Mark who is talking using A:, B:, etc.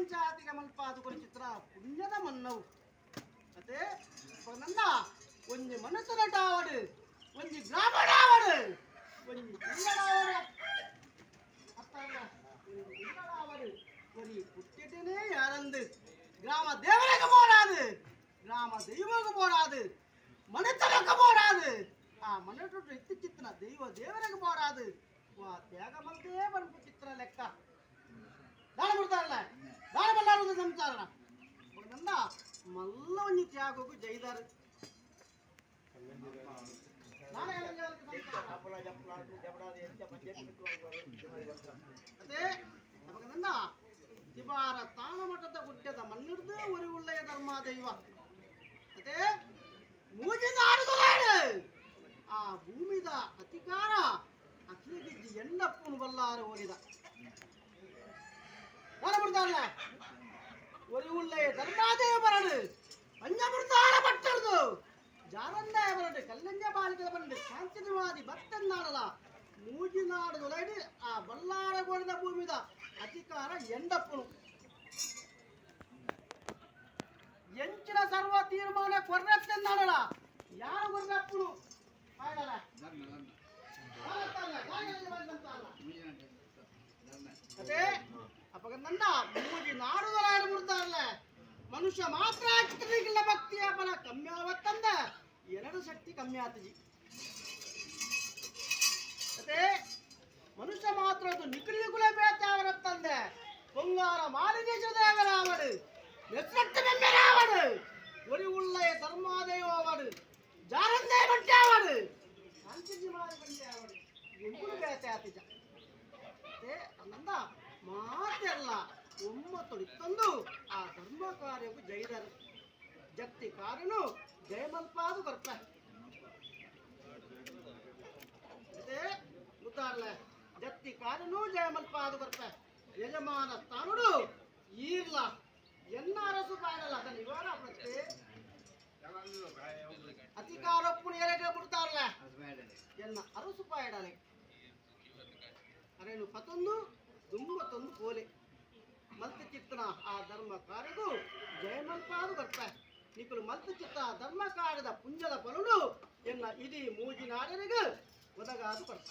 A: ಪಂಚಾಯತಿಗೆ ಮಲ್ಪಾದುಕೊಂಡು ಚಿತ್ರ ಪುಣ್ಯದ ಮನ್ನವು ಅದೇ ನನ್ನ ಒಂಜಿ ಮನಸ್ಸು ನಟಾವಡು ಒಂಜಿ ಗ್ರಾಮಡಾವಡು ಒಂಜಿ ಜಿಲ್ಲಡಾವಡು ಜಿಲ್ಲಡಾವಡು ஒரு புட்டிட்டனே யாரந்து கிராம தேவனுக்கு போடாது கிராம தெய்வக்கு போடாது மனுத்தனுக்கு போடாது ಮನುಷ್ಯರು ಇತ್ತು ಚಿತ್ರ ದೈವ ದೇವರಿಗೆ போடாது ತ್ಯಾಗಮಂತೇ ಬಂದು ಚಿತ್ರ ಲೆಕ್ಕ ದಾನ ಬಿಡ್ತಾರಲ್ಲ ದಾನ ಬಲ್ಲಾರು ಸಂಸಾರ ನನ್ನ ಮಲ್ಲ ಒಂಜಿ ತ್ಯಾಗಕ್ಕೂ ಜೈದಾರು ಅದೇ ನನ್ನ ದಿವಾರ ತಾಣಮಠದ ಗುಡ್ಡದ ಮಣ್ಣಿಡ್ದು ಒಂದು ಒಳ್ಳೆಯ ಧರ್ಮ ದೈವ ಅದೇ ಮೂಜಿನಾಡುಗಳಾಡು ಆ ಭೂಮಿದ ಅಧಿಕಾರ ಅಖಿಲಗಿಜ್ಜಿ ಎಂಡಪ್ಪನು ಬಲ್ಲಾರು ಹೋಗಿದ ಬಿಡ್ತಾರಲ್ಲ ஒரு உள்ள ಧರ್ಮಾದೇವ ಬರಡು ಪಂಚಮೃತಾಳ ಪಟ್ಟರ್ದು ಜಾನಂದಾಯ ಬರಡು ಕಲ್ಲಂಜ ಬಾಲಿಕದ ಬಂದು ಶಾಂತಿವಾದಿ ಭಕ್ತನ್ನಾಡಲ್ಲ ಮೂಜಿನಾಡುಗಳಾಡಿ ಆ ಬಲ್ಲಾರಗೋಡಿನ ಭೂಮಿದ ಅಧಿಕಾರ ಎಂಡಪ್ಪನು ಎಂಚಿನ ಸರ್ವ ತೀರ್ಮಾನ ಕೊರ್ರಪ್ಪನಾಡಲ್ಲ ಯಾರು ಕೊರ್ರಪ್ಪನು ಅದೇ ಅಪ್ಪ ನನ್ನ ಮೂಜಿ ನಾಡುಗಳಾಡಿ ಬಿಡ್ತಾರಲ್ಲ ಮನುಷ್ಯ ಮಾತ್ರ ಆಗ್ತಿರ್ಲಿಕ್ಕಿಲ್ಲ ಭಕ್ತಿಯ ಫಲ ಕಮ್ಮಿ ಆವತ್ತಂದ ಎರಡು ಶಕ್ತಿ ಕಮ್ಮಿ ಆತಜಿ ಅದೇ ಮನುಷ್ಯ ಮಾತ್ರ ಅದು ನಿಖಿಲಿಗುಲ ಬೇತೆ ಅವರತ್ತಂದೆ பொங்கார மாளிகேஜதேவராவடு நெற்றத்து மெம்மராவடு ஒரு உள்ளே ಧರ್ಮಾದೇವವಾಡು ಜಾರಂದೇ ಬಂಟ್ಯಾವಡು ಕಾಂಚಿಜಿ ಮಾರಿ ಬಂಟ್ಯಾವಡು ಎಂಬುದು ಬೇತೆ ಆತಿಜ ಅದೇ ಅನ್ನಂದ ಮಾತೆಲ್ಲ ಒಮ್ಮತ್ತೊಡಿ ತಂದು ಆ ಧರ್ಮ ಕಾರ್ಯಕ್ಕೂ ಜೈದರು ಜಕ್ತಿ ಕಾರನು ಜಯಮಲ್ಪಾದು ಬರ್ತ ಅದೇ ಗೊತ್ತಾರಲ್ಲ ಜಕ್ತಿ ಕಾರನು ಜಯಮಲ್ಪಾದು ಬರ್ತ ಯಜಮಾನ ತಾನುಡು ಈರ್ಲ ಎನ್ನ ಅರಸು ಪಾಯಡಲ್ಲ ಅದನ್ನು ಇವಾಗ ಪ್ರತಿ ಅಧಿಕಾರಪ್ಪು ಏರಕ್ಕೆ ಬಿಡ್ತಾರಲ್ಲ ಎನ್ನ ಅರಸು ಪಾಯಡಲೆ ಅರೇನು ಪತೊಂದು ದುಂಬತ್ತೊಂದು ಕೋಲೆ ಮಲ್ತ ಚಿತ್ತನ ಆ ಧರ್ಮ ಕಾರ್ಯದು ಜಯಮಲ್ಪಾದು ಬರ್ತ ನಿಕ್ಕಲು ಮಲ್ತ ಚಿತ್ತ ಧರ್ಮ ಕಾರ್ಯದ ಪುಂಜದ ಫಲುಡು ಎನ್ನ ಇಡೀ ಮೂಜಿನಾಡನಿಗೆ ಒದಗಾದು ಬರ್ತ